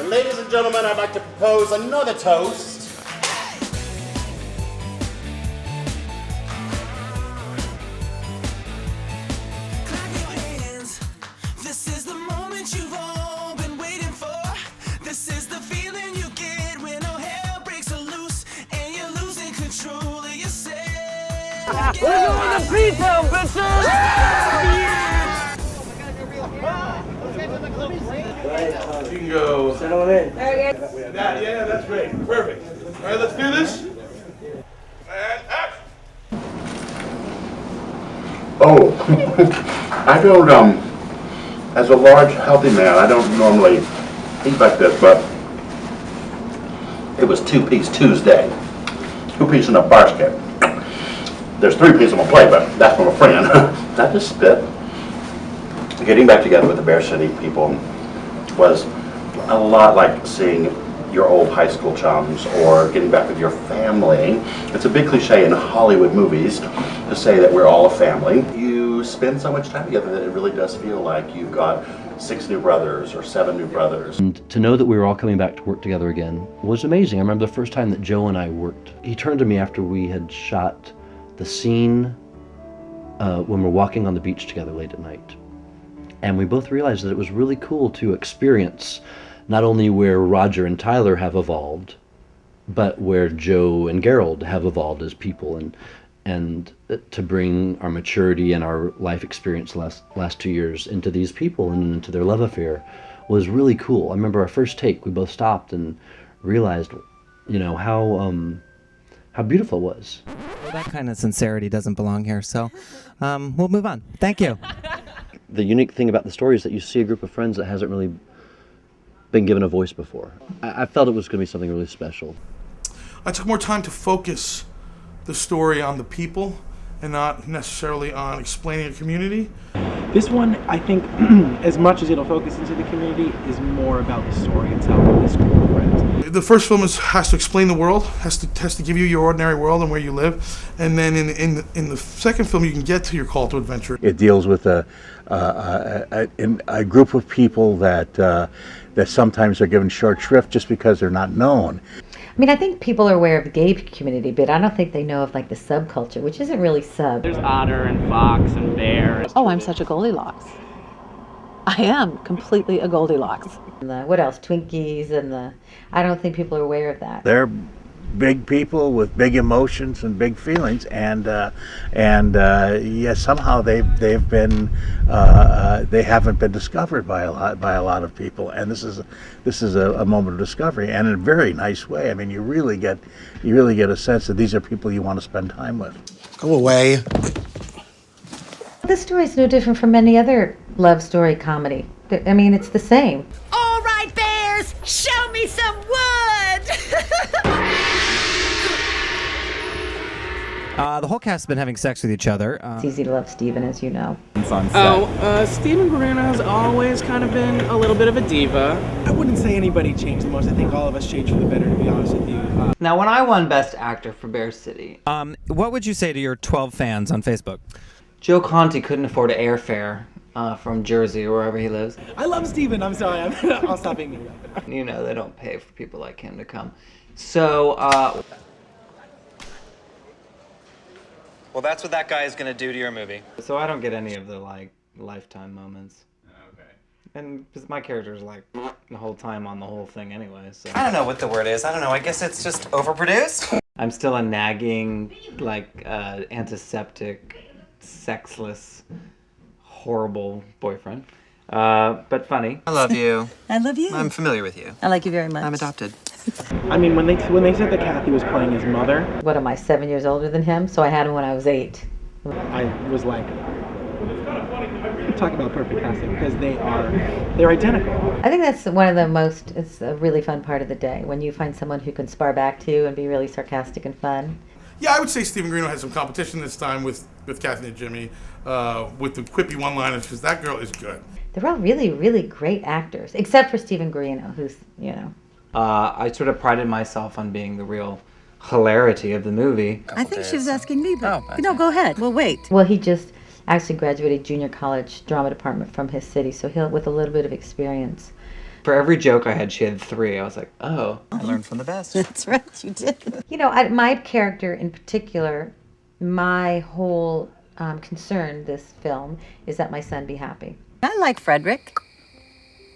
ladies and gentlemen, I'd like to propose another toast. We're going to P-Town, bitches! You can go. Settle it in. Yeah, that's great. Perfect. All right, let's do this. And action. Oh, I don't, as a large, healthy man, I don't normally eat like this, but it was 2-piece Tuesday. 2-piece in a basket. There's 3-piece on my plate, but that's from a friend. Not just spit. Getting back together with the BearCity people was a lot like seeing your old high school chums or getting back with your family. It's a big cliche in Hollywood movies to say that we're all a family. You spend so much time together that it really does feel like you've got 6 new brothers or 7 new brothers. And to know that we were all coming back to work together again was amazing. I remember the first time that Joe and I worked. He turned to me after we had shot the scene when we're walking on the beach together late at night. And we both realized that it was really cool to experience not only where Roger and Tyler have evolved, but where Joe and Gerald have evolved as people, and to bring our maturity and our life experience last 2 years into these people and into their love affair was really cool. I remember our first take, we both stopped and realized, how beautiful it was. Well, that kind of sincerity doesn't belong here, so we'll move on. Thank you. The unique thing about the story is that you see a group of friends that hasn't really been given a voice before. I felt it was going to be something really special. I took more time to focus the story on the people and not necessarily on explaining a community. This one, I think, as much as it'll focus into the community, is more about the story itself of this group of friends. The first film has to explain the world, has to give you your ordinary world and where you live, and then in the second film you can get to your call to adventure. It deals with a group of people that sometimes are given short shrift just because they're not known. I mean, I think people are aware of the gay community, but I don't think they know of like the subculture, which isn't really sub. There's otter and fox and bear. Oh, I'm such a Goldilocks. I am completely a Goldilocks. What else? Twinkies and I don't think people are aware of that. They're big people with big emotions and big feelings, and yes, somehow they haven't been discovered by a lot of people, and this is a moment of discovery, and in a very nice way. I mean, you really get a sense that these are people you want to spend time with. Go away. This story is no different from any other love story comedy. I mean, it's the same. All right, bears, show me some wood. The whole cast has been having sex with each other. It's easy to love Steven, as you know. Stephen Bruno has always kind of been a little bit of a diva. I wouldn't say anybody changed the most. I think all of us changed for the better, to be honest with you. Now, when I won Best Actor for BearCity, what would you say to your 12 fans on Facebook? Joe Conti couldn't afford airfare from Jersey or wherever he lives. I love Steven. I'm sorry. I'll stop being mean. You know, they don't pay for people like him to come. So, well, that's what that guy is going to do to your movie. So I don't get any of the, lifetime moments. Okay. And my character's, the whole time on the whole thing anyway, so. I don't know what the word is. I don't know. I guess it's just overproduced? I'm still a nagging, antiseptic, sexless, horrible boyfriend. But funny. I love you. I love you. I'm familiar with you. I like you very much. I'm adopted. I mean, when they said that Kathy was playing his mother, What am I, 7 years older than him? So I had him when I was 8. I was like, talk about perfect casting, because they're identical. I think that's it's a really fun part of the day, when you find someone who can spar back to you and be really sarcastic and fun. Yeah, I would say Stephen Greeno had some competition this time with Kathy Najimy, with the quippy one-liners, because that girl is good. They're all really, really great actors, except for Stephen Greeno, who's, I sort of prided myself on being the real hilarity of the movie. I think she was asking me, but Oh, no, go ahead. We'll wait. Well, he just actually graduated junior college drama department from his city, so he'll with a little bit of experience. For every joke I had, she had 3. I was like, oh. I learned from the best. That's right, you did. You know, my character in particular, my whole concern this film is that my son be happy. I like Frederick.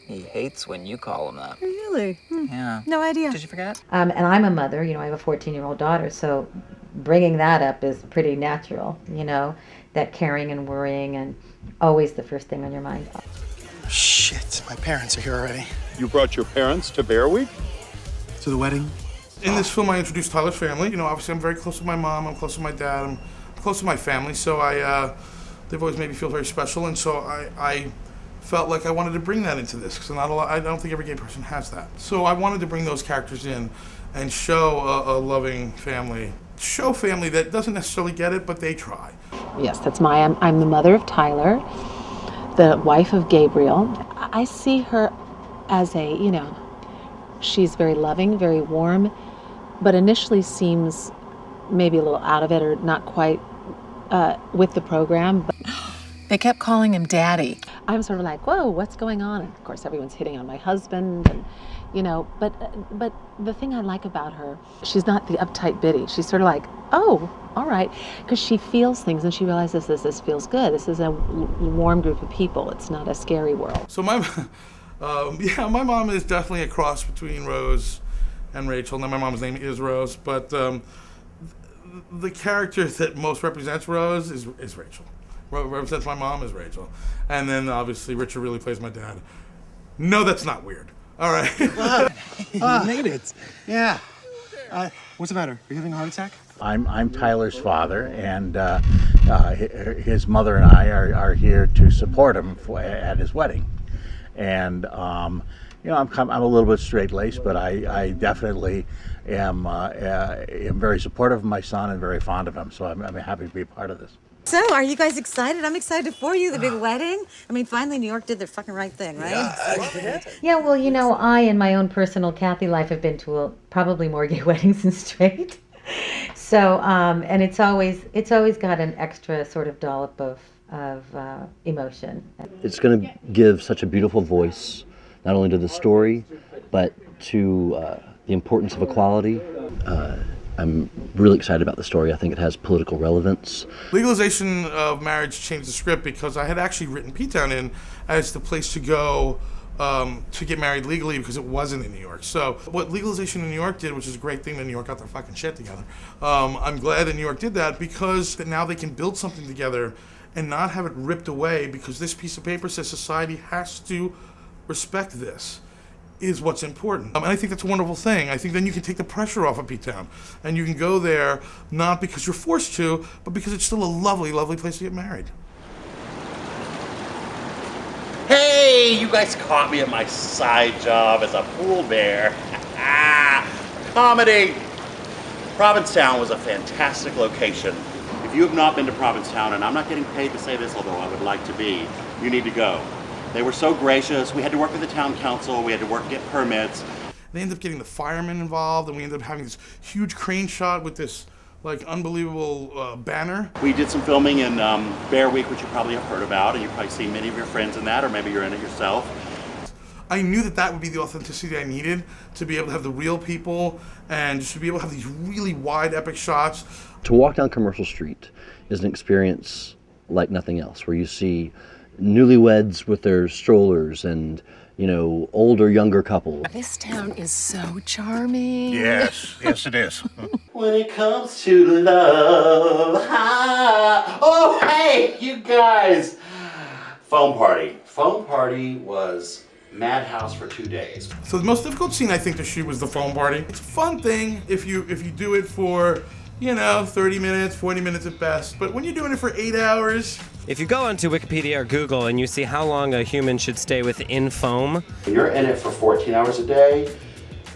He hates when you call him that. Really? Yeah. No idea. Did you forget? And I'm a mother, you know, I have a 14-year-old daughter, so bringing that up is pretty natural, you know, that caring and worrying and always the first thing on your mind. Shit, my parents are here already. You brought your parents to Bear Week? To the wedding? In this film, I introduced Tyler's family. You know, obviously, I'm very close to my mom. I'm close to my dad. I'm close to my family. So they've always made me feel very special. And so I felt like I wanted to bring that into this because I don't think every gay person has that. So I wanted to bring those characters in and show a loving family. Show family that doesn't necessarily get it, but they try. Yes, that's I'm the mother of Tyler, the wife of Gabriel. I see her as she's very loving, very warm, but initially seems maybe a little out of it or not quite with the program. They kept calling him Daddy. I'm sort of like, whoa, what's going on? And of course, everyone's hitting on my husband, and but the thing I like about her, she's not the uptight biddy. She's sort of like, oh, all right, because she feels things and she realizes this feels good. This is a warm group of people. It's not a scary world. So my mom is definitely a cross between Rose and Rachel. Now my mom's name is Rose, but the character that most represents Rose is Rachel. Represents my mom is Rachel, and then obviously Richard really plays my dad. No, that's not weird. All right. You made it. Yeah. What's the matter? Are you having a heart attack? I'm Tyler's father, and his mother and I are here to support him at his wedding. And I'm a little bit straight-laced, but I definitely am very supportive of my son and very fond of him. So I'm happy to be a part of this. So, are you guys excited? I'm excited for you, the big wedding. I mean, finally New York did their fucking right thing, right? Yeah, well, you know, I in my own personal Kathy life have been to probably more gay weddings than straight. So, and it's always got an extra sort of dollop of emotion. It's going to give such a beautiful voice, not only to the story, but to the importance of equality. I'm really excited about the story. I think it has political relevance. Legalization of Marriage changed the script because I had actually written P-Town in as the place to go to get married legally because it wasn't in New York. So what legalization in New York did, which is a great thing that New York got their fucking shit together, I'm glad that New York did that because now they can build something together and not have it ripped away because this piece of paper says society has to respect this. Is what's important. And I think that's a wonderful thing. I think then you can take the pressure off of P-Town and you can go there not because you're forced to, but because it's still a lovely, lovely place to get married. Hey, you guys caught me at my side job as a pool bear. Comedy! Provincetown was a fantastic location. If you have not been to Provincetown, and I'm not getting paid to say this, although I would like to be, you need to go. They were so gracious. We had to work with the town council. We had to get permits. They ended up getting the firemen involved, and we ended up having this huge crane shot with this like unbelievable banner. We did some filming in Bear Week, which you probably have heard about, and you've probably seen many of your friends in that, or maybe you're in it yourself. I knew that would be the authenticity I needed to be able to have the real people and just to be able to have these really wide, epic shots. To walk down Commercial Street is an experience like nothing else, where you see newlyweds with their strollers and, older, younger couples. This town is so charming. Yes, it is. When it comes to love, oh, hey, you guys. Foam party was madhouse for 2 days. So the most difficult scene I think to shoot was the foam party. It's a fun thing if you do it for 30 minutes, 40 minutes at best. But when you're doing it for 8 hours... If you go onto Wikipedia or Google and you see how long a human should stay within foam... When you're in it for 14 hours a day,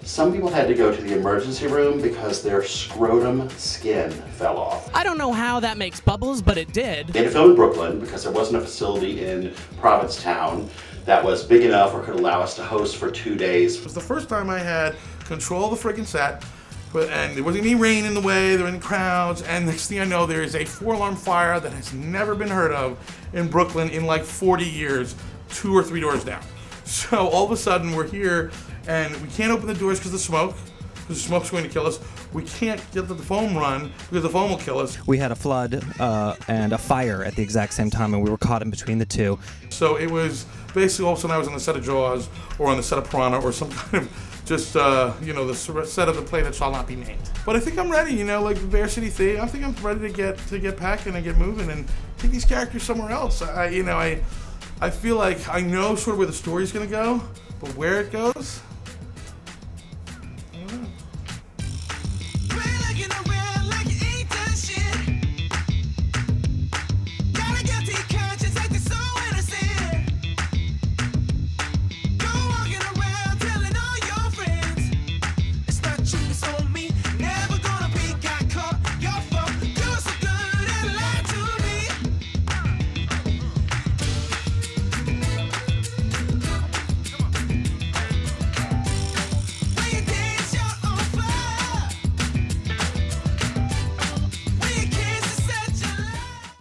some people had to go to the emergency room because their scrotum skin fell off. I don't know how that makes bubbles, but it did. They had to film in Brooklyn because there wasn't a facility in Provincetown that was big enough or could allow us to host for 2 days. It was the first time I had control of the friggin' set. And there wasn't any rain in the way, there were any crowds, and next thing I know, there is a 4-alarm fire that has never been heard of in Brooklyn in like 40 years, 2 or 3 doors down. So all of a sudden we're here and we can't open the doors because the smoke's going to kill us. We can't get the foam run because the foam will kill us. We had a flood and a fire at the exact same time, and we were caught in between the two. So it was basically all of a sudden I was on the set of Jaws or on the set of Piranha or some kind of just, the set of the play that shall not be named. But I think I'm ready, like the BearCity thing. I think I'm ready to get packing and get moving and take these characters somewhere else. I feel like I know sort of where the story's going to go, but where it goes,